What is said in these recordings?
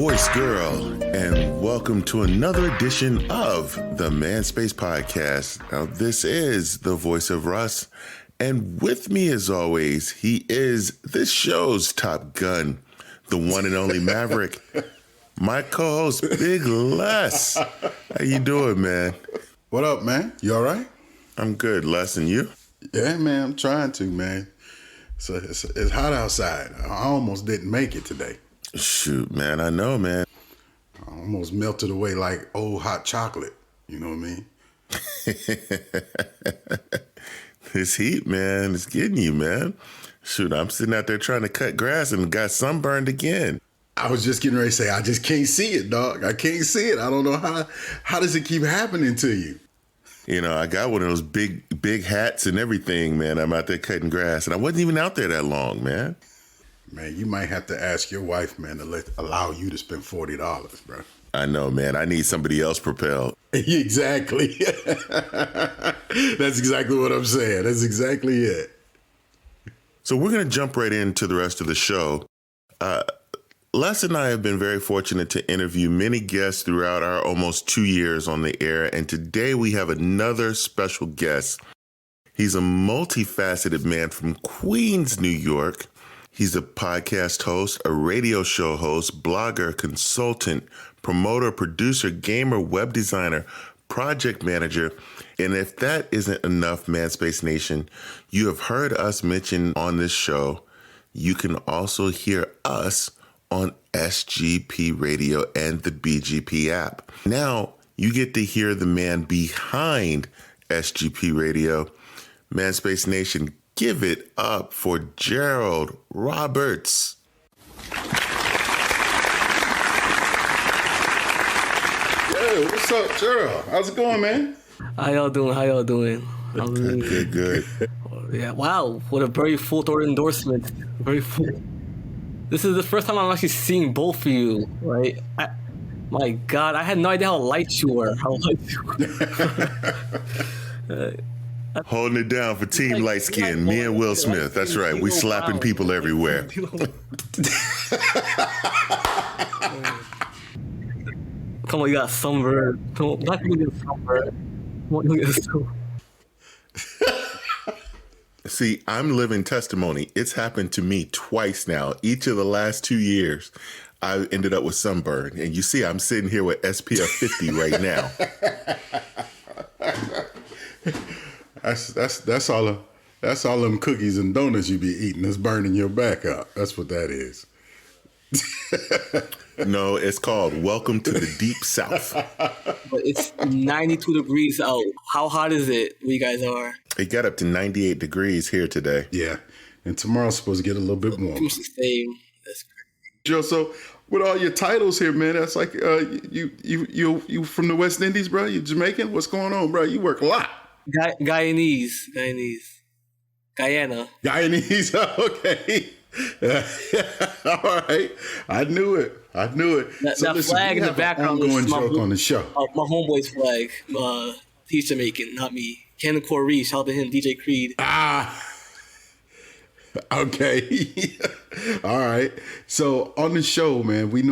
voice girl, and welcome to another edition of the Manspace Podcast. Now, this is the voice of Russ, and with me, as always, he is this show's Top Gun, the one and only Maverick, my co-host, Big Les. How you doing, man? What up, man? You all right? I'm good, Les, and you? Yeah, man, I'm trying to, man. So it's hot outside. I almost didn't make it today. Shoot, man, I know, man. I almost melted away like old hot chocolate. You know what I mean? This heat, man, it's getting you, man. Shoot, I'm sitting out there trying to cut grass and got sunburned again. I was just getting ready to say, I just can't see it, dog. I can't see it. I don't know how does it keep happening to you? You know, I got one of those big hats and everything, man. I'm out there cutting grass, and I wasn't even out there that long, man. Man, you might have to ask your wife, man, to allow you to spend $40, bro. I know, man. I need somebody else propelled. Exactly. That's exactly what I'm saying. That's exactly it. So we're going to jump right into the rest of the show. Les and I have been very fortunate to interview many guests throughout our almost 2 years on the air, and today we have another special guest. He's a multifaceted man from Queens, New York. He's a podcast host, a radio show host, blogger, consultant, promoter, producer, gamer, web designer, project manager. And if that isn't enough, Manspace Nation, you have heard us mention on this show, you can also hear us on SGP Radio and the BGP app. Now you get to hear the man behind SGP Radio. Manspace Nation, give it up for Gerald Roberts. Hey, what's up, Gerald? How's it going, man? How y'all doing? Good. Yeah, wow, what a very full-throated endorsement. Very full. This is the first time I'm actually seeing both of you, right? My God, I had no idea how light you were. Holding it down for Team Light Skin, me and Will Smith. That's right, we slapping people everywhere. Come on, you got sunburn. Come on, black people get sunburn. Come on, you get sunburn. See, I'm living testimony. It's happened to me twice now. Each of the last 2 years, I ended up with sunburn. And you see, I'm sitting here with SPF 50 right now. That's all them cookies and donuts you be eating that's burning your back up. That's what that is. No, it's called Welcome to the Deep South. But it's 92 degrees out. How hot is it where you guys are? It got up to 98 degrees here today. Yeah, and tomorrow's supposed to get a little bit warmer. It's the same. That's crazy. Joe, so with all your titles here, man, that's like you from the West Indies, bro? You Jamaican? What's going on, bro? You work a lot. Guyanese. Guyana. Guyanese, okay. All right. I knew it. That listen, flag in the background is my joke on the show. My homeboy's flag. He's Jamaican, not me. Cannon Corey, shout out to him, DJ Creed. Okay. All right. So on the show, man, we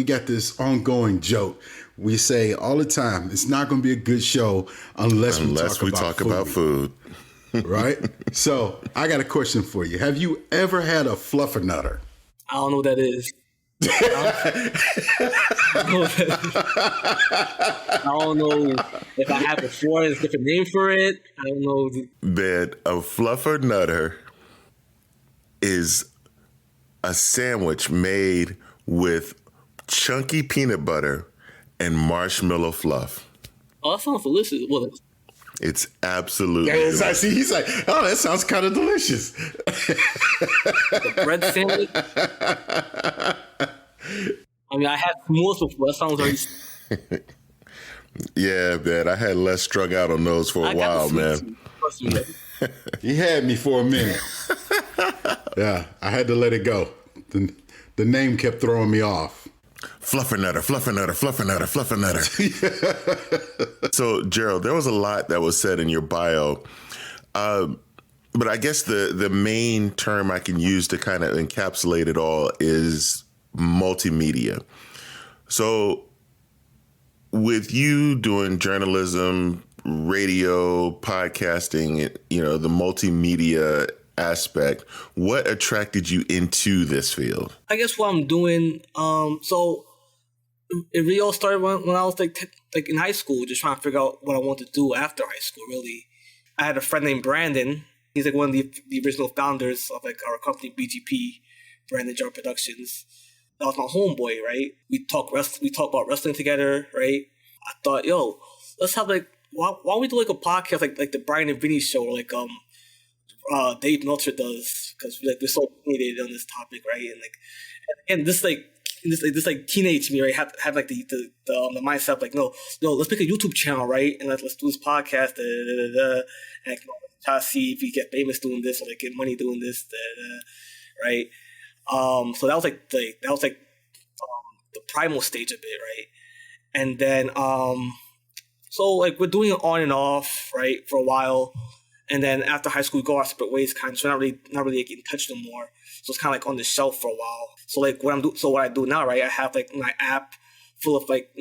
got this ongoing joke. We say all the time, it's not going to be a good show unless we talk about food. Right? So I got a question for you. Have you ever had a fluffernutter? I don't know what that is. I don't know if I have before. There's a different name for it. I don't know. That a fluffernutter is a sandwich made with chunky peanut butter and marshmallow fluff. Oh, that sounds delicious. Well, it's absolutely delicious. I see. He's like, oh, that sounds kind of delicious. The bread sandwich. I mean, I had s'mores before. That sounds very. Yeah, man. I had Les strung out on those for a while, man. He had me for a minute. Yeah, I had to let it go. The name kept throwing me off. Fluffernutter. So, Gerald, there was a lot that was said in your bio. But I guess the main term I can use to kind of encapsulate it all is multimedia. So with you doing journalism, radio, podcasting, the multimedia aspect, what attracted you into this field? I guess what I'm doing, so it really all started when I was like in high school, just trying to figure out what I wanted to do after high school, really. I had a friend named Brandon. He's like one of the original founders of like our company, BGP, Brandon Jar Productions. That was my homeboy, right? We talk about wrestling together, right? I thought, yo, let's have like, why don't we do like a podcast like the Brian and Vinny show, or like Dave Meltzer does, because we're so opinionated on this topic, right? And this teenage me, right, have like the mindset of like, no, let's make a YouTube channel, right? And let's do this podcast, and try to see if we get famous doing this or like get money doing this, right? So that was like the primal stage of it, right? And then so like we're doing it on and off, right, for a while. And then after high school, we go our separate ways, kind of. So not really like in touch no more. So it's kind of like on the shelf for a while. So like what I do now, right? I have like my app full of like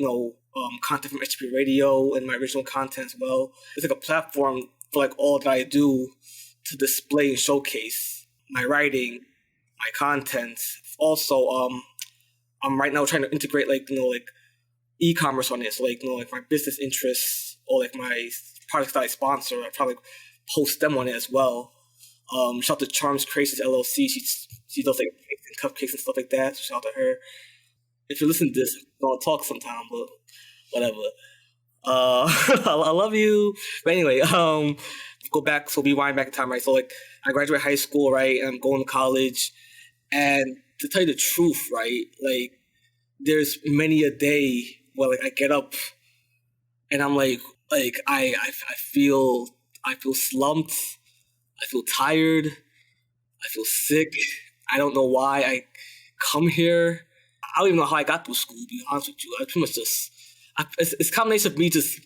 content from SGP Radio and my original content as well. It's like a platform for like all that I do to display and showcase my writing, my content. Also, I'm right now trying to integrate like e-commerce on it. So like like my business interests or like my products that I sponsor, I probably post them on it as well. Shout out to Charms Creations LLC. She does like cupcakes and stuff like that. So shout out to her. If you listen to this, I'll talk sometime, but whatever. I love you. But anyway, rewind back in time, right? So like I graduated high school, right? And I'm going to college. And to tell you the truth, right? Like there's many a day where like I get up and I'm like I feel slumped. I feel tired. I feel sick. I don't know why I come here. I don't even know how I got through school, to be honest with you. I pretty much it's a combination of me just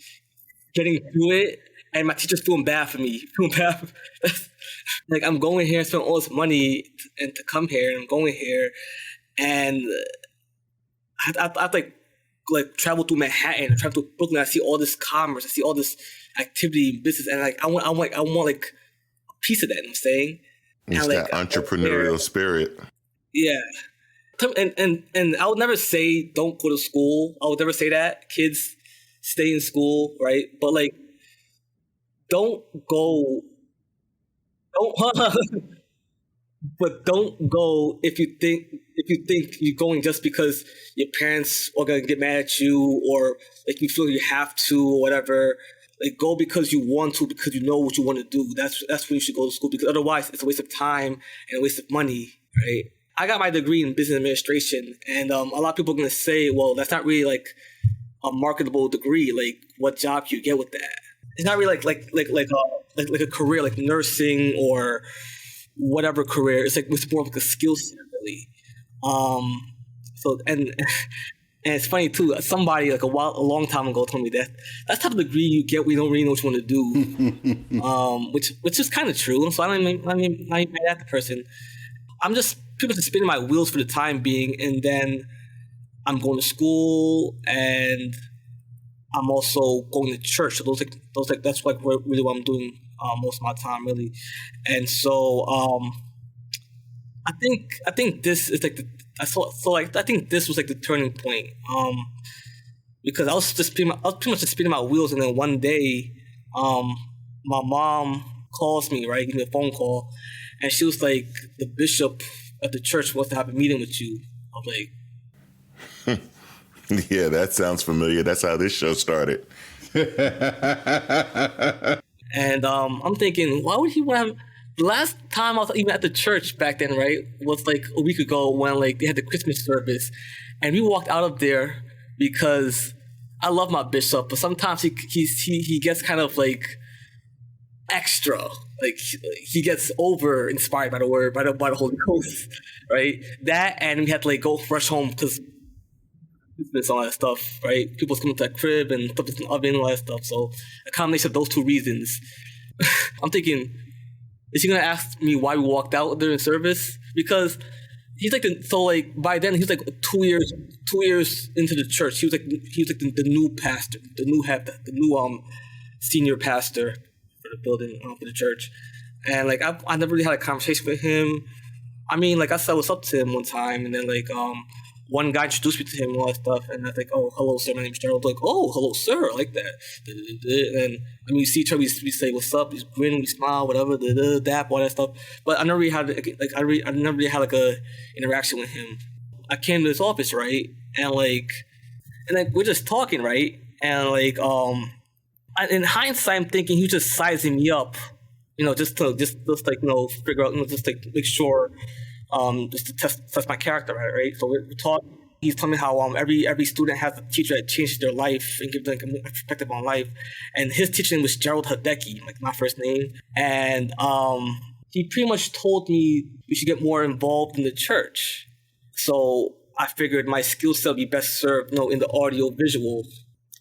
getting through it and my teacher's feeling bad for me. Like I'm going here and spending all this money to come here, and I'm going here and I like travel through Manhattan, I travel through Brooklyn, I see all this commerce, I see all this activity in business, and like I want like a piece of that, you know what I'm saying? It's and, that entrepreneurial spirit. Yeah. And I would never say don't go to school. I would never say that. Kids, stay in school, right? But like don't go if you think you're going just because your parents are gonna get mad at you, or like you feel you have to or whatever. Like go because you want to, because you know what you want to do. That's when you should go to school, because otherwise it's a waste of time and a waste of money, right? I got my degree in business administration, and a lot of people are gonna say, well, that's not really like a marketable degree. Like what job do you get with that? It's not really like a career like nursing or whatever career. It's more of like a skill set, really. So and it's funny too. Somebody like a long time ago told me that that's the type of degree you get when you don't really know what you want to do. Which is kind of true. So I mean, not even mad at the person. I'm just pretty much spinning my wheels for the time being, and then I'm going to school, and I'm also going to church. So that's like really what I'm doing most of my time, really. And so I think this is like I think this was like the turning point, because I was pretty much just spinning my wheels, and then one day, my mom calls me, right, give me a phone call, and she was like, the bishop at the church wants to have a meeting with you. I was like, yeah, that sounds familiar. That's how this show started. And I'm thinking, why would he want to have... The last time I was even at the church back then, right, was like a week ago when like they had the Christmas service, and we walked out of there because I love my bishop, but sometimes he gets kind of like extra, like he gets over inspired by the word, by the Holy Ghost, right? That, and we had to like go rush home because Christmas, all that stuff, right? People's coming to that crib and stuff in the oven and all that stuff. So a combination of those two reasons. I'm thinking, is she gonna ask me why we walked out during service? Because he's like by then he's like 2 years into the church. He was like the new pastor, the new senior pastor for the building, for the church. And like I never really had a conversation with him. I mean, like I said what's up to him one time, and then like one guy introduced me to him and all that stuff, and I was like, oh, hello sir, my name's Gerald. Like, oh, hello sir, I like that. And I mean, you see each other, we say what's up, we grin, we smile, whatever, dap, all that stuff. But I never really had I never really had like a interaction with him. I came to his office, right, and we're just talking, right, and like in hindsight, I'm thinking he was just sizing me up, just like figure out, just like make sure. Just to test my character, right? So we're talking. He's telling me how every student has a teacher that changes their life and gives them a perspective on life. And his teacher name was Gerald Hideki, like my first name. And he pretty much told me we should get more involved in the church. So I figured my skill set would be best served, in the audio visual.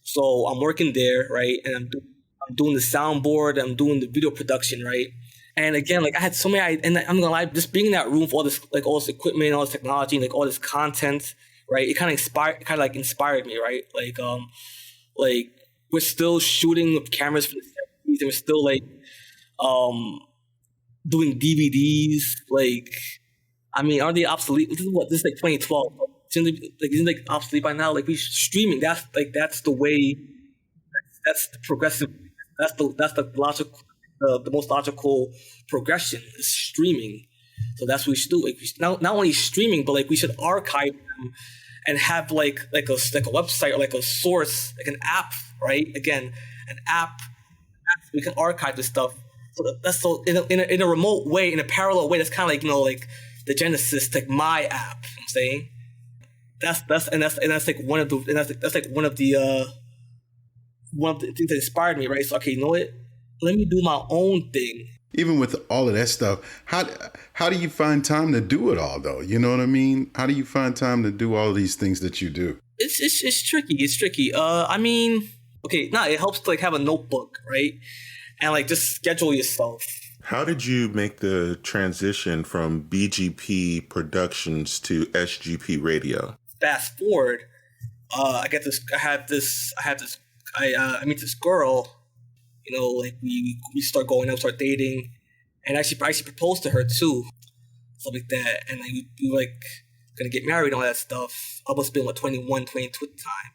So I'm working there, right? And I'm doing the soundboard. I'm doing the video production, right? And again, like I had so many, and I'm gonna lie, just being in that room with all this equipment, all this technology, and like all this content, right? It kind of inspired me, right? Like we're still shooting with cameras from the 70s, and we're still doing DVDs. Like, I mean, are they obsolete? This is like 2012. Isn't like obsolete by now? Like we streaming. That's the way. That's the progressive. That's the logical. The most logical progression is streaming, so that's what we should do. Like not only streaming, but like we should archive them and have like a website or like a source, like an app, right? Again, an app we can archive this stuff. So that's in a remote way, in a parallel way. That's kind of like the genesis, like my app. You know what I'm saying that's like one of the things that inspired me, right? So okay, you know what? Let me do my own thing. Even with all of that stuff, how do you find time to do it all, though? You know what I mean? How do you find time to do all these things that you do? It's tricky. It's tricky. I mean, okay, it helps to like have a notebook, right? And like just schedule yourself. How did you make the transition from BGP Productions to SGP Radio? Fast forward, I meet this girl. Like we start going out, start dating, and I actually proposed to her too, stuff like that. And like we were like gonna get married and all that stuff. I must have been 21, 22 at the time.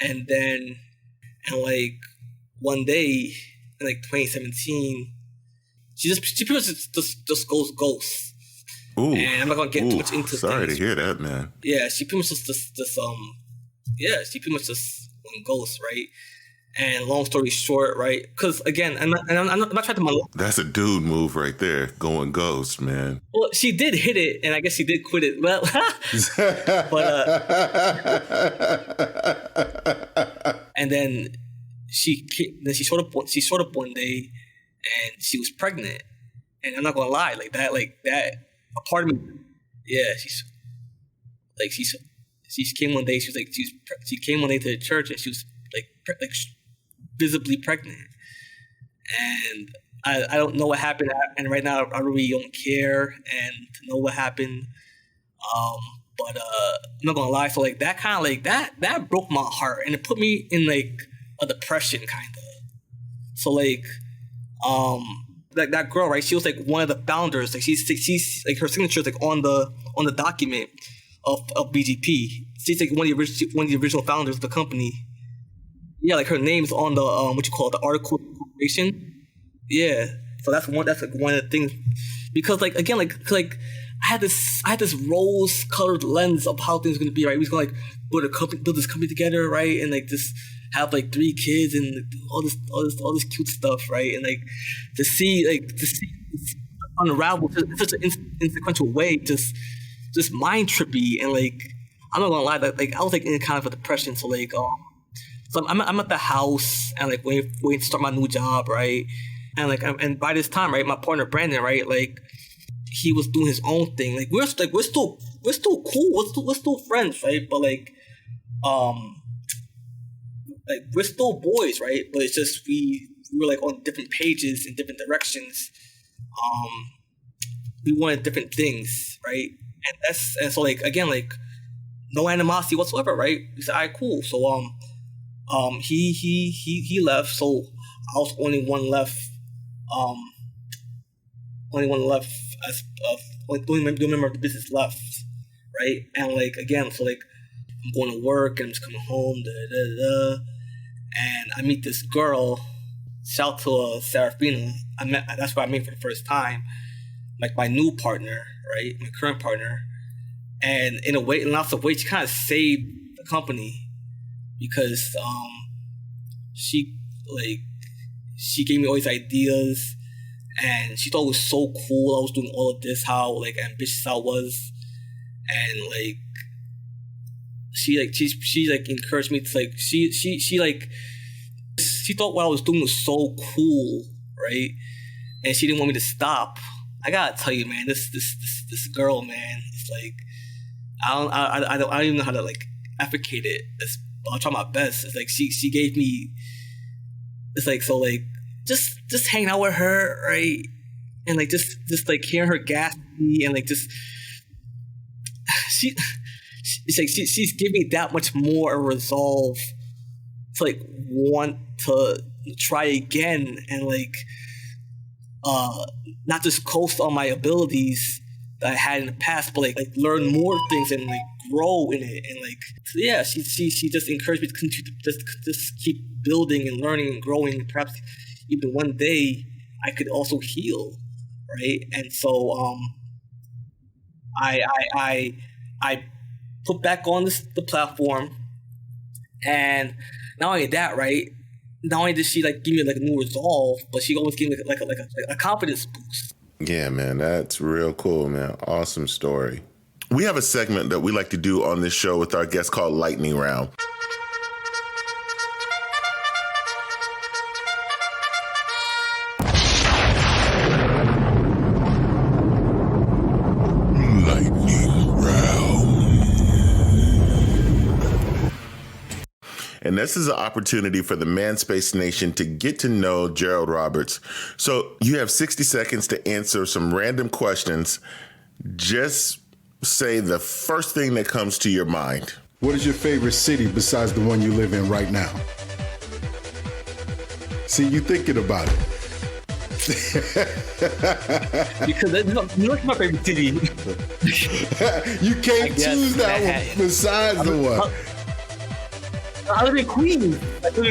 And then, like one day in like 2017, she pretty much just goes ghost. Ooh, and I'm not gonna get too much into. Sorry things. To hear that, man. Yeah, she pretty much she pretty much just went ghost, right? And long story short, right? Because again, I'm not trying to. That's a dude move right there, going ghost, man. Well, she did hit it, and I guess she did quit it. Well, and then she showed up one day, and she was pregnant. And I'm not gonna lie, like that, a part of me, yeah, she came one day. She came one day to the church, and she was like visibly pregnant, and I don't know what happened, and right now I really don't care and to know what happened. But I'm not gonna lie, so like that kind of like that broke my heart, and it put me in like a depression kind of. So like that girl, right? She was like one of the founders. Like she's like her signature is like on the document of BGP. She's like one of the original founders of the company. Yeah, like her name's on the the article of incorporation. Yeah, so that's one of the things, because like again like I had this rose colored lens of how things are gonna be, right? We was gonna like build this company together, right? And like just have like 3 kids and all this cute stuff, right? And like to see unravel in such an insequential way, just mind trippy, and like I'm not gonna lie, that like I was like in kind of a depression. So like so I'm at the house and like waiting to start my new job, right? And like and by this time, right, my partner Brandon, right, like he was doing his own thing. Like we're still cool, we're still friends, right? But like we're still boys, right? But it's just we were like on different pages in different directions. We wanted different things, right? And so like again, like no animosity whatsoever, right? He said, all right, cool. So he left, so I was only one left. Only one left as of only member of the business left, right? And like again, so like I'm going to work and I'm just coming home, and I meet this girl. Shout to Serafina. That's where I met for the first time. Like my new partner, right? My current partner. And in lots of ways, she kind of saved the company because she gave me all these ideas, and she thought it was so cool I was doing all of this, how like ambitious I was, and like she encouraged me to like she thought what I was doing was so cool, right? And she didn't want me to stop. I gotta tell you, man, this girl, man, it's like I don't even know how to like advocate it. I'll try my best. It's like she gave me. It's like so like just hanging out with her, right? And like just like hearing her gas me and like just it's like she's giving me that much more resolve to like want to try again and like not just coast on my abilities that I had in the past, but like learn more things and like grow in it. And like so yeah, she just encouraged me to continue to just keep building and learning and growing, and perhaps even one day I could also heal, right? And so I put back on the platform, and not only that, right? Not only did she like give me like a new resolve, but she always gave me like a confidence boost. Yeah, man, that's real cool, man. Awesome story. We have a segment that we like to do on this show with our guests called Lightning Round. And this is an opportunity for the Manspace Nation to get to know Gerald Roberts. So you have 60 seconds to answer some random questions. Just say the first thing that comes to your mind. What is your favorite city besides the one you live in right now? See, you thinking about it. Because that's my favorite city. You can't choose that one besides the one. I live in Queens. I live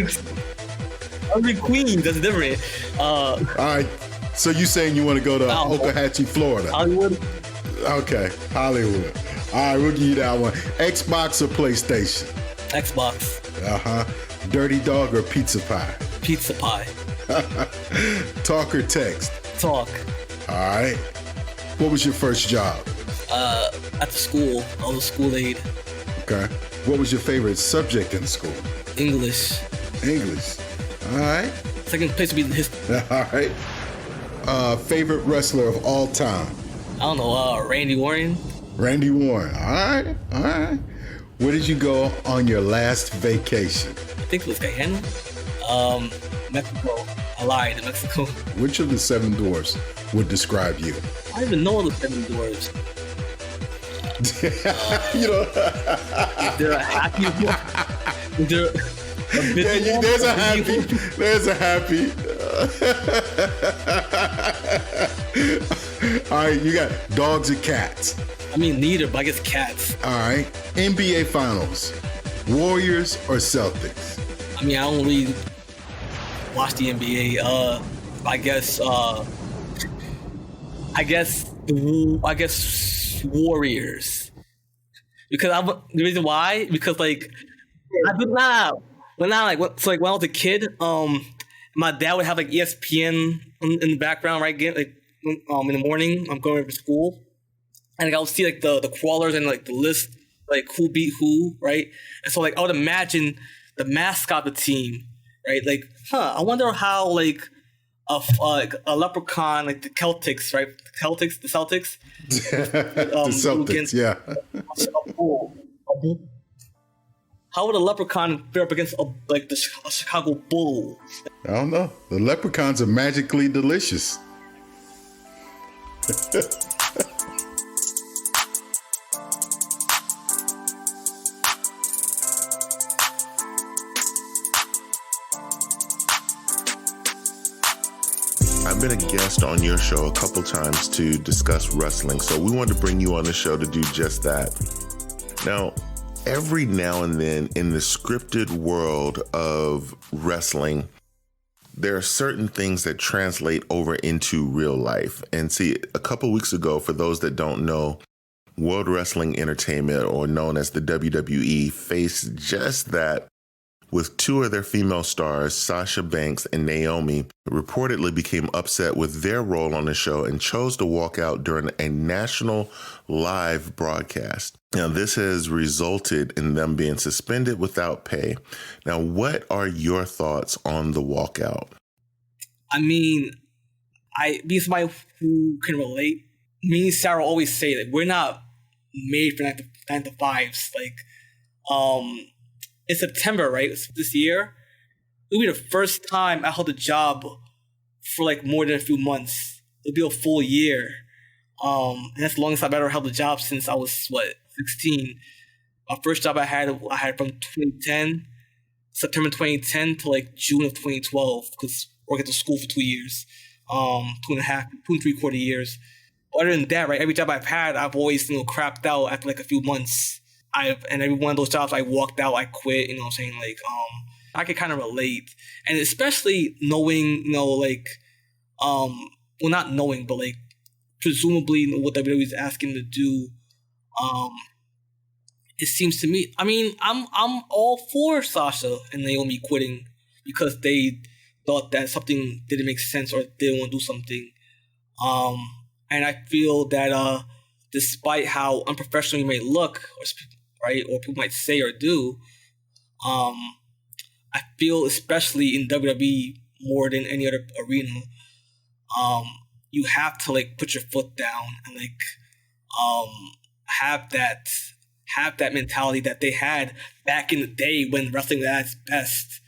in Queens. That's different. All right. So you saying you want to go to Okauhee, Florida? Hollywood. Okay, Hollywood. All right, we'll give you that one. Xbox or PlayStation? Xbox. Dirty dog or pizza pie? Pizza pie. Talk or text? Talk. All right. What was your first job? At the school. I was a school aide. Okay. What was your favorite subject in school? English. English. All right. Second place would be history. All right. Favorite wrestler of all time? I don't know. Randy Orton. Randy Warren. All right. All right. Where did you go on your last vacation? I think it was Guyana. Mexico. I lied. Mexico. Which of the 7 dwarfs would describe you? I don't even know the 7 dwarfs. You know, is there a happy one? Is there a busy one? There's a happy. There's a happy. All right, you got dogs or cats? I mean, neither, but I guess cats. All right. NBA Finals, Warriors or Celtics? I mean, I don't really watch the NBA. I guess Warriors. Because the reason why, because like I did not when I was a kid, my dad would have like ESPN in the background, right? In the morning, I'm going to school, and like, I would see like the crawlers and like the list, like who beat who, right? And so like I would imagine the mascot of the team, right? Like, I wonder how like a leprechaun, like the Celtics, right? The Celtics. The Celtics, yeah. How would a leprechaun fare up against a Chicago Bull? I don't know. The leprechauns are magically delicious. been a guest on your show a couple times to discuss wrestling, so we wanted to bring you on the show to do just that. Now, every now and then in the scripted world of wrestling, there are certain things that translate over into real life. And see, a couple weeks ago, for those that don't know, World Wrestling Entertainment, or known as the WWE, faced just that with two of their female stars, Sasha Banks and Naomi, reportedly became upset with their role on the show and chose to walk out during a national live broadcast. Now, this has resulted in them being suspended without pay. Now, what are your thoughts on the walkout? I mean, being somebody who can relate, me and Sarah always say that we're not made for 9 to 5s. Like, it's September, right? This year. It'll be the first time I held a job for like more than a few months. It'll be a full year. And that's the longest I've ever held a job since I was, 16. My first job I had from 2010, September 2010 to like June of 2012, because I worked at the school for 2 years, 2 and 3/4 years. Other than that, right, every job I've had, I've always, crapped out after like a few months. And every one of those jobs I walked out, I quit, you know what I'm saying? Like, I could kind of relate. And especially knowing, well, not knowing, but like, presumably what WWE is asking to do, it seems to me, I mean, I'm all for Sasha and Naomi quitting because they thought that something didn't make sense or didn't want to do something. And I feel that despite how unprofessional you may look, or people might say or do, I feel especially in WWE more than any other arena, you have to like put your foot down and like have that mentality that they had back in the day when wrestling was at its best.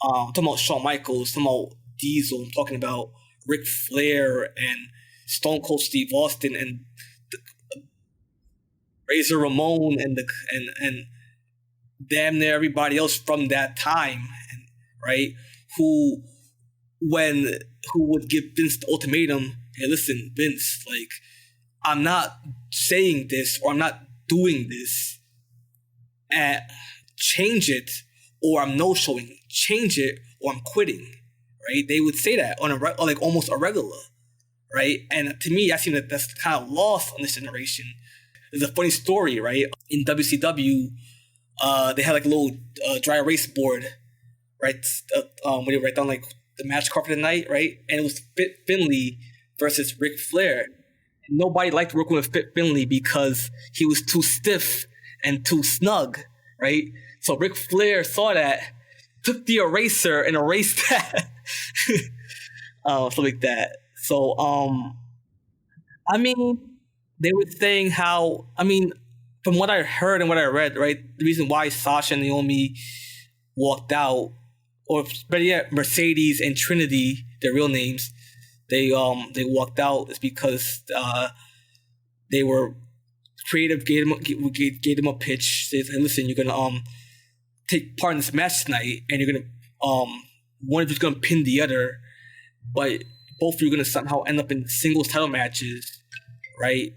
I'm talking about Shawn Michaels, I'm talking about Diesel, I'm talking about Ric Flair and Stone Cold Steve Austin and Razor Ramon and damn near everybody else from that time, right? Who would give Vince the ultimatum? Hey, listen, Vince, like, I'm not saying this or I'm not doing this. And change it, or I'm no showing. Change it, or I'm quitting. Right? They would say that on like almost a regular, right? And to me, I seem that that's kind of lost on this generation. There's a funny story, right? In WCW, they had like a little dry erase board, right? Where they write down like the match card for the night, right? And it was Fit Finlay versus Ric Flair. And nobody liked working with Fit Finlay because he was too stiff and too snug, right? So Ric Flair saw that, took the eraser and erased that, something like that. So, I mean, they were saying how, I mean, from what I heard and what I read, right, the reason why Sasha and Naomi walked out, or better yet, Mercedes and Trinity, their real names, they walked out is because they were creative, gave them a pitch, says, hey, listen, you're gonna take part in this match tonight, and you're gonna one of you's gonna pin the other, but both of you are gonna somehow end up in singles title matches, right?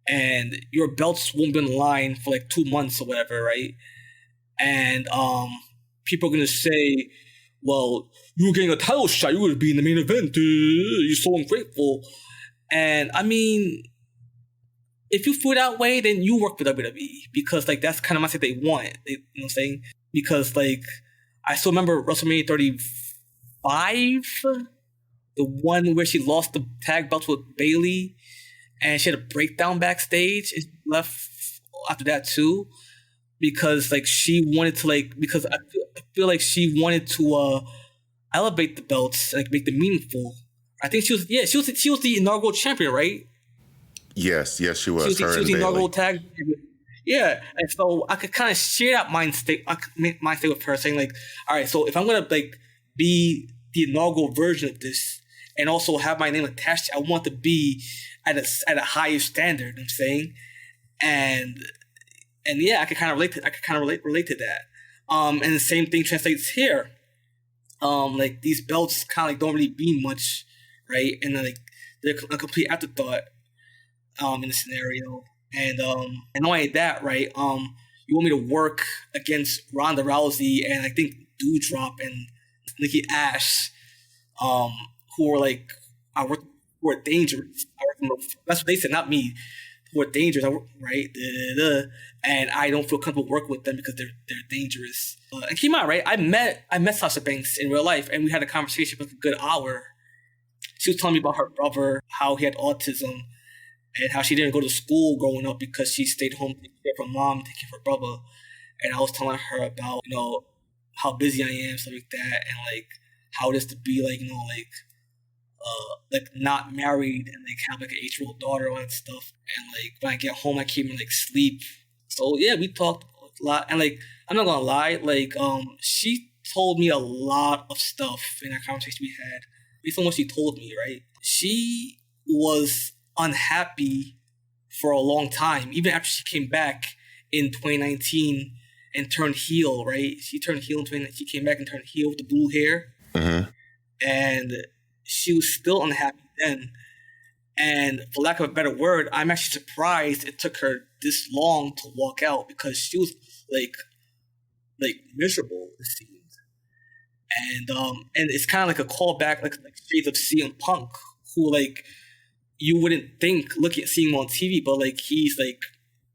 And your belts won't be on the line for like 2 months or whatever, right? And people are gonna say, well, you were getting a title shot, you would be in the main event, you're so ungrateful. And I mean, if you feel that way, then you work for WWE, because like that's kind of mindset they want. You know what I'm saying? Because like I still remember WrestleMania 35, the one where she lost the tag belts with Bayley, and she had a breakdown backstage and left after that too, because like she wanted to like, because I feel like she wanted to elevate the belts, like make them meaningful. I think she was the inaugural champion, right? Yes, she was. She was the inaugural tag. Yeah, and so I could kind of share that mind state with her, saying like, all right, so if I'm gonna like be the inaugural version of this and also have my name attached, I want to be at a higher standard. You know what I'm saying, and yeah, I could kind of relate to that. And the same thing translates here. Like these belts kind of like don't really mean much, right? And then like they're a complete afterthought in the scenario. And not only that, right? You want me to work against Ronda Rousey and I think Doudrop and Nikki Ash, who are like who are dangerous. That's what they said, not me. Who are dangerous, right? And I don't feel comfortable working with them because they're dangerous. And keep in mind, right? I met Sasha Banks in real life, and we had a conversation for a good hour. She was telling me about her brother, how he had autism, and how she didn't go to school growing up because she stayed home taking care of her mom, taking care of her brother. And I was telling her about, how busy I am, stuff like that, and like how it is to be like, like not married and like have like an 8-year-old daughter, all that stuff. And like when I get home, I can't even like sleep. So yeah, we talked a lot. And like, I'm not gonna lie, like she told me a lot of stuff in that conversation we had. Based on what she told me, right? She was unhappy for a long time, even after she came back in 2019 and turned heel, right? She turned heel in 2019. She came back and turned heel with the blue hair. Mm-hmm. And she was still unhappy then. And for lack of a better word, I'm actually surprised it took her this long to walk out because she was like miserable, it seemed. And it's kind of like a callback, like shades of CM Punk, who like you wouldn't think seeing him on TV, but like he's like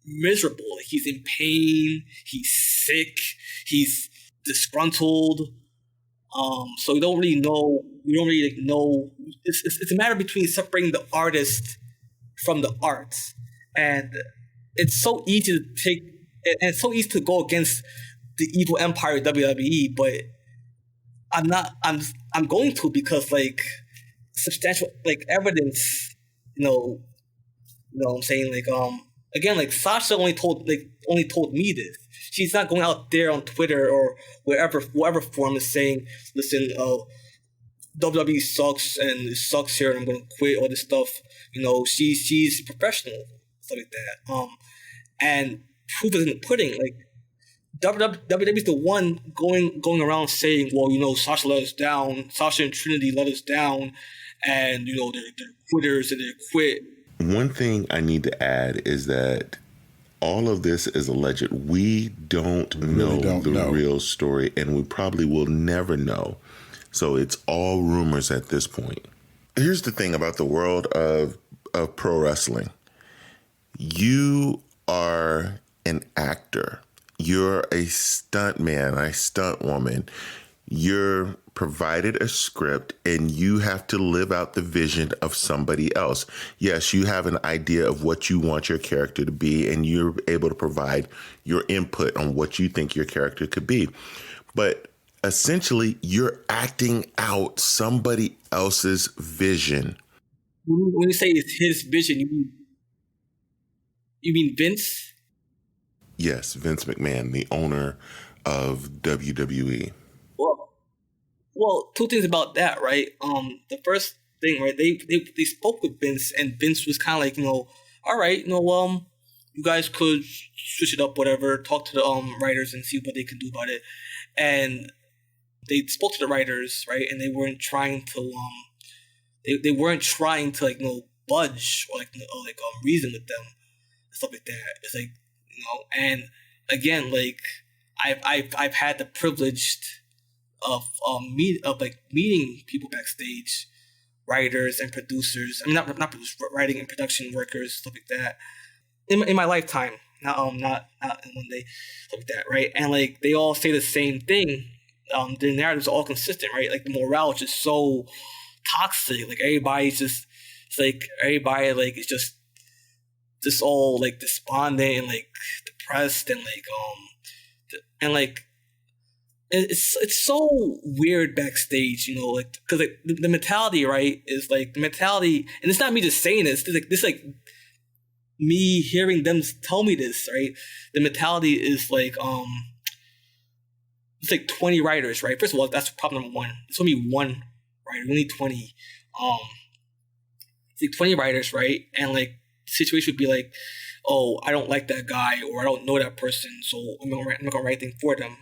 miserable, like he's in pain, he's sick, he's disgruntled. So we don't really know. It's a matter between separating the artist from the art, and it's so easy to take, and it's so easy to go against the evil empire of WWE, but I'm going to because like substantial like evidence, what I'm saying, like again, like Sasha only told me this. She's not going out there on Twitter or whatever forum is saying, listen, WWE sucks and it sucks here and I'm gonna quit, all this stuff. She's professional, stuff like that. And proof is in the pudding. Like WWE is the one going around saying, well, Sasha let us down, Sasha and Trinity let us down, and they're quitters and they quit. One thing I need to add is that all of this is alleged. We don't know the real story, and we probably will never know. So it's all rumors at this point. Here's the thing about the world of pro wrestling. You are an actor. You're a stunt man, a stunt woman. You're provided a script and you have to live out the vision of somebody else. Yes, you have an idea of what you want your character to be and you're able to provide your input on what you think your character could be. But essentially, you're acting out somebody else's vision. When you say it's his vision, you mean Vince? Yes, Vince McMahon, the owner of WWE. Well, two things about that, right? The first thing, right? They spoke with Vince, and Vince was kind of like, all right, you guys could switch it up, whatever. Talk to the writers and see what they can do about it. And they spoke to the writers, right? And they weren't trying to they weren't trying to budge or reason with them and stuff like that. It's like and again, like I've had the privilege of meeting people backstage, writers and producers. I mean, not producers, writing and production workers, stuff like that. In my lifetime, not in one day, stuff like that, right? And like they all say the same thing. The narratives are all consistent, right? Like the morale is just so toxic. Like everybody's just, it's like everybody like is just all like despondent and like depressed and like it's so weird backstage, like because like the mentality, right, is like the mentality, and it's not me just saying this. This like me hearing them tell me this, right? The mentality is like it's like 20 writers, right? First of all, that's problem number one. It's only one writer, only 20. It's like 20 writers, right? And like the situation would be like, oh, I don't like that guy, or I don't know that person, so I'm not gonna write anything for them.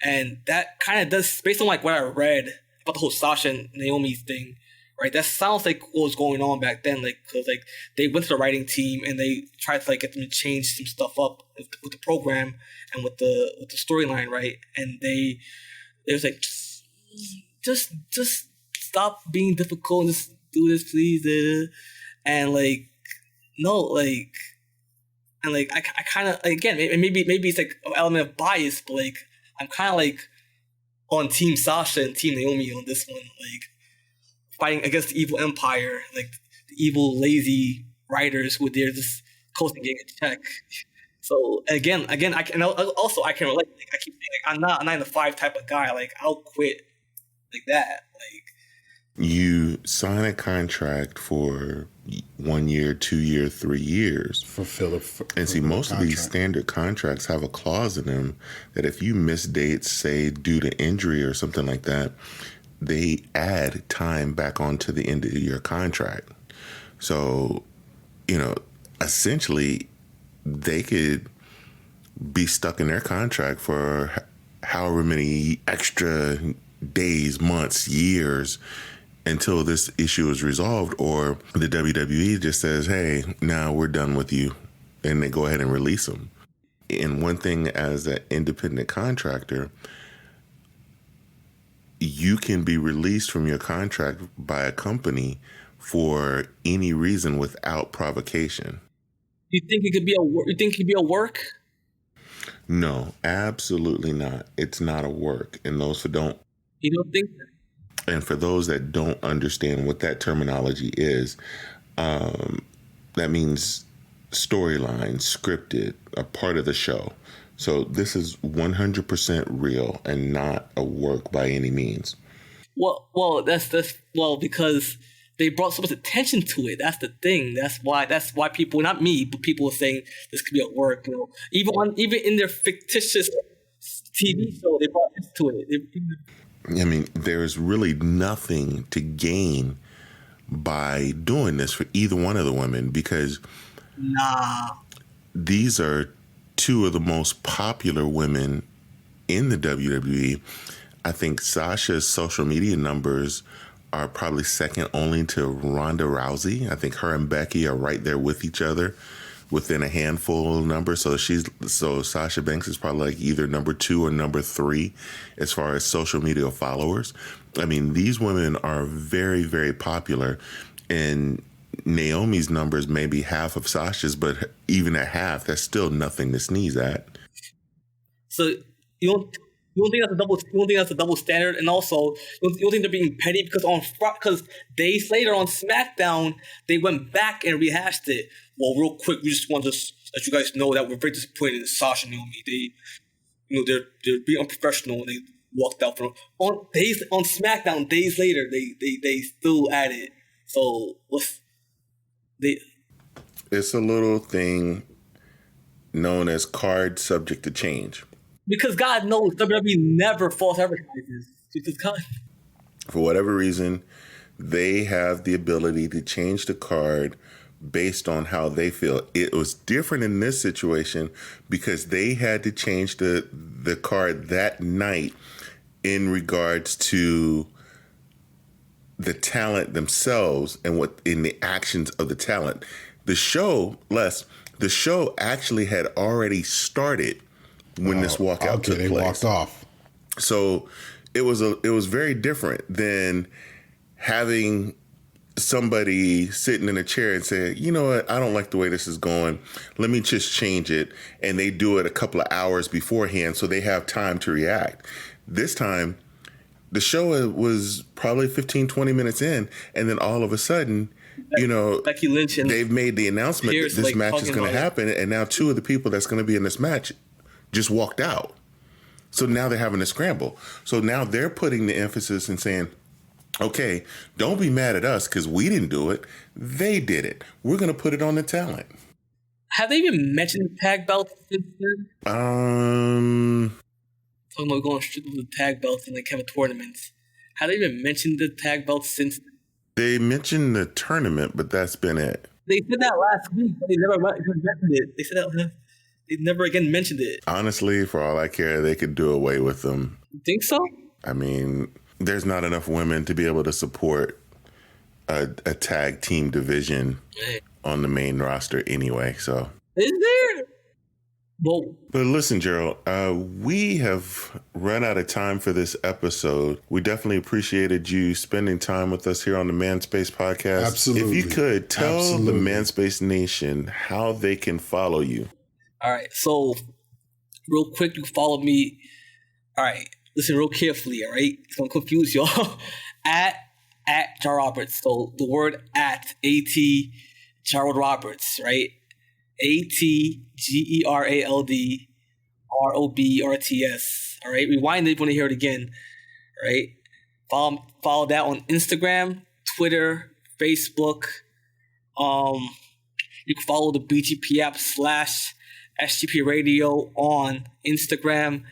And that kind of does, based on like what I read about the whole Sasha and Naomi thing, right? That sounds like what was going on back then, like because like they went to the writing team and they tried to like get them to change some stuff up with the program and with the storyline, right? And it was like just stop being difficult and just do this, please, and like no, like. And like I kind of again maybe it's like an element of bias, but like I'm kind of like on Team Sasha and Team Naomi on this one, like fighting against the evil empire, like the evil lazy writers who they're just coasting getting a check. So again I can also I can relate. Like I keep saying like I'm not a 9 to 5 type of guy. Like I'll quit like that. Like you sign a contract for 1 year, 2 year, 3 years. And see, most of these standard contracts have a clause in them that if you miss dates, say due to injury or something like that, they add time back onto the end of your contract. So, essentially, they could be stuck in their contract for however many extra days, months, years, until this issue is resolved, or the WWE just says, hey, now we're done with you, and they go ahead and release them. And one thing as an independent contractor, you can be released from your contract by a company for any reason without provocation. You think it could be a work? No, absolutely not. It's not a work. And those who don't... You don't think that? And for those that don't understand what that terminology is, that means storyline, scripted, a part of the show. So this is 100% real and not a work by any means. Well, that's because they brought so much attention to it. That's the thing. That's why people, not me, but people are saying this could be a work. Even in their fictitious TV show, they brought attention to it. I mean, there's really nothing to gain by doing this for either one of the women because these are two of the most popular women in the WWE. I think Sasha's social media numbers are probably second only to Ronda Rousey. I think her and Becky are right there with each other within a handful number. So Sasha Banks is probably like either number 2 or number 3 as far as social media followers. I mean, these women are very, very popular, and Naomi's numbers may be half of Sasha's, but even at half, that's still nothing to sneeze at. So you don't think that's a double standard, and also you don't think they're being petty because days later on SmackDown they went back and rehashed it. Well, real quick, we just want to let you guys know that we're very disappointed in Sasha and Naomi. They're being unprofessional and they walked out from on SmackDown. Days later, they still at it. So it's a little thing known as card subject to change. Because God knows WWE never false advertises. Because God, for whatever reason, they have the ability to change the card based on how they feel. It was different in this situation because they had to change the card that night in regards to the talent themselves and what in the actions of the talent. The show actually had already started when this walkout took place. They walked off. So it was very different than having somebody sitting in a chair and say, you know what, I don't like the way this is going. Let me just change it. And they do it a couple of hours beforehand so they have time to react. This time, the show was probably 15, 20 minutes in, and then all of a sudden, Becky Lynch and they've made the announcement Pierce, that this match is going to happen, and now 2 of the people that's going to be in this match just walked out. So now they're having to scramble. So now they're putting the emphasis and saying, okay, don't be mad at us because we didn't do it. They did it. We're going to put it on the talent. Have they even mentioned the tag belts since then? Talking about going strictly with the tag belts and like having tournaments. Have they even mentioned the tag belts since then? They mentioned the tournament, but that's been it. They said that last week, but they never mentioned it. They said that they never again mentioned it. Honestly, for all I care, they could do away with them. You think so? I mean, there's not enough women to be able to support a tag team division on the main roster anyway. So is there? Well, but listen, Gerald, we have run out of time for this episode. We definitely appreciated you spending time with us here on the Manspace podcast. Absolutely. If you could tell the Manspace Nation how they can follow you. All right. So real quick, you can follow me. All right. Listen real carefully. All right. It's going to confuse y'all. at Gerald Roberts. So the word at Gerald Roberts, right? ATGeraldRoberts. All right. Rewind it if you want to hear it again. All right. Follow that on Instagram, Twitter, Facebook. You can follow the BGP app / SGP Radio on Instagram.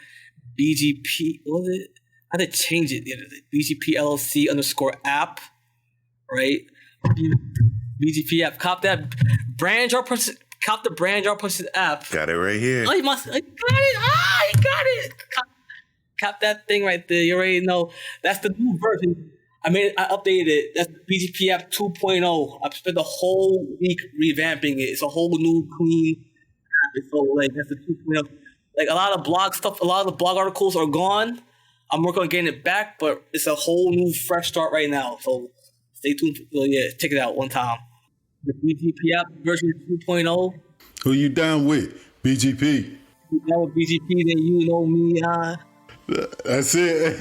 BGP, what was it? I had to change it the other day. BGPLLC _app. Right? BGP app. Cop that. Cop the brand your person app. Got it right here. Oh, you got it. You got it. Cop that thing right there. You already know. That's the new version. I updated it. That's BGP app 2.0. I've spent the whole week revamping it. It's a whole new clean app. So that's the 2.0. Like a lot of blog stuff, a lot of the blog articles are gone. I'm working on getting it back, but it's a whole new fresh start right now. So stay tuned. Check it out one time. The BGP app version 2.0. Who you down with? BGP. You down with BGP, then you know me. That's it.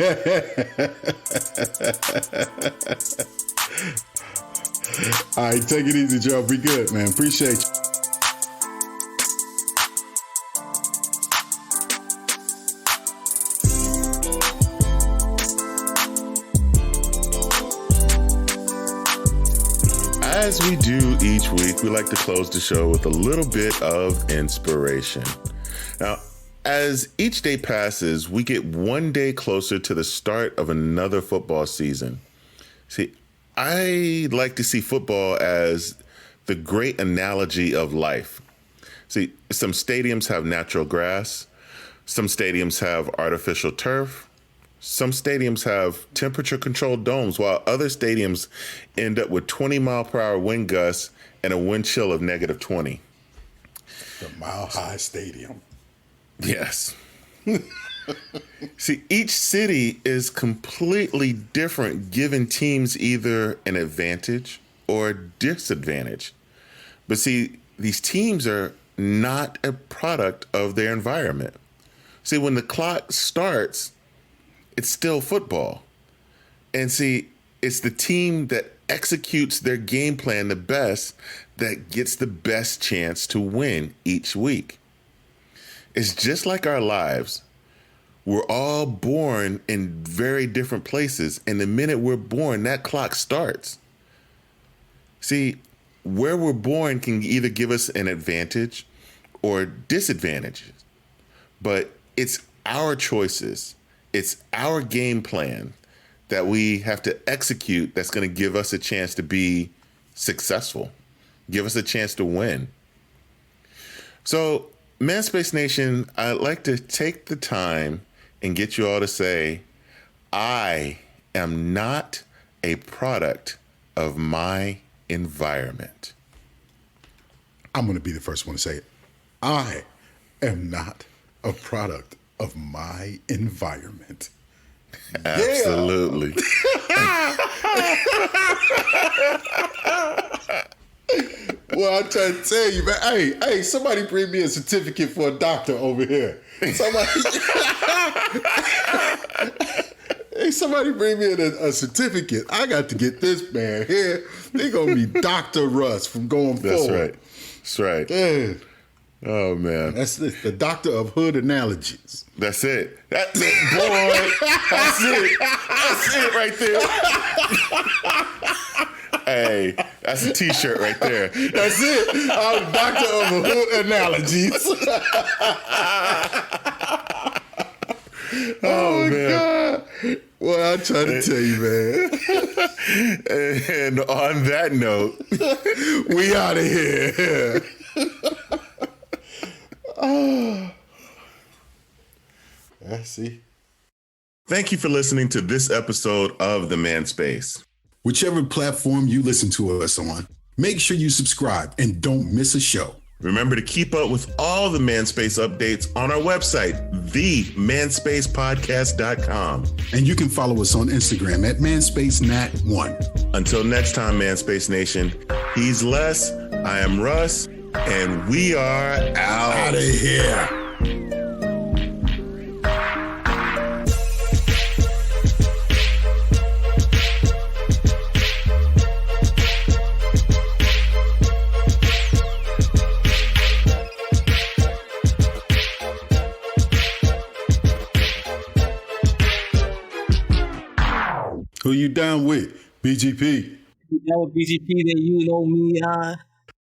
All right, take it easy, Joe. Be good, man. Appreciate you. As we do each week, we like to close the show with a little bit of inspiration. Now, as each day passes, we get one day closer to the start of another football season. See, I like to see football as the great analogy of life. See, some stadiums have natural grass. Some stadiums have artificial turf. Some stadiums have temperature-controlled domes, while other stadiums end up with 20-mile-per-hour wind gusts and a wind chill of -20. The Mile High Stadium. Yes. See, each city is completely different, giving teams either an advantage or a disadvantage. But see, these teams are not a product of their environment. See, when the clock starts, it's still football. And see, it's the team that executes their game plan the best that gets the best chance to win each week. It's just like our lives. We're all born in very different places. And the minute we're born, that clock starts. See, where we're born can either give us an advantage or disadvantages. But it's our choices. It's our game plan that we have to execute that's going to give us a chance to be successful, give us a chance to win. So, Manspace Nation, I'd like to take the time and get you all to say, I am not a product of my environment. I'm going to be the first one to say it. I am not a product of my environment. Absolutely. Well, I'm trying to tell you, man. Hey, somebody bring me a certificate for a doctor over here. Somebody bring me a certificate. I got to get this man here. They're going to be Dr. Russ from going forward. That's right. Man. Oh, man. That's the doctor of hood analogies. That's it. That's it, boy. That's it. That's it right there. Hey, that's a T-shirt right there. That's it. I'm doctor of hood analogies. Oh, man. God. Well, I'm trying to tell you, man. And on that note, we out of here. Oh. I see. Thank you for listening to this episode of The Man Space. whichever platform you listen to us on. Make sure you subscribe and don't miss a show. Remember to keep up with all the Manspace updates on our website, themanspacepodcast.com. And you can follow us on Instagram at ManspaceNat1. Until next time, Manspace Nation, he's Les, I am Russ, and we are out of here. Who you down with? BGP. That was BGP that you know me.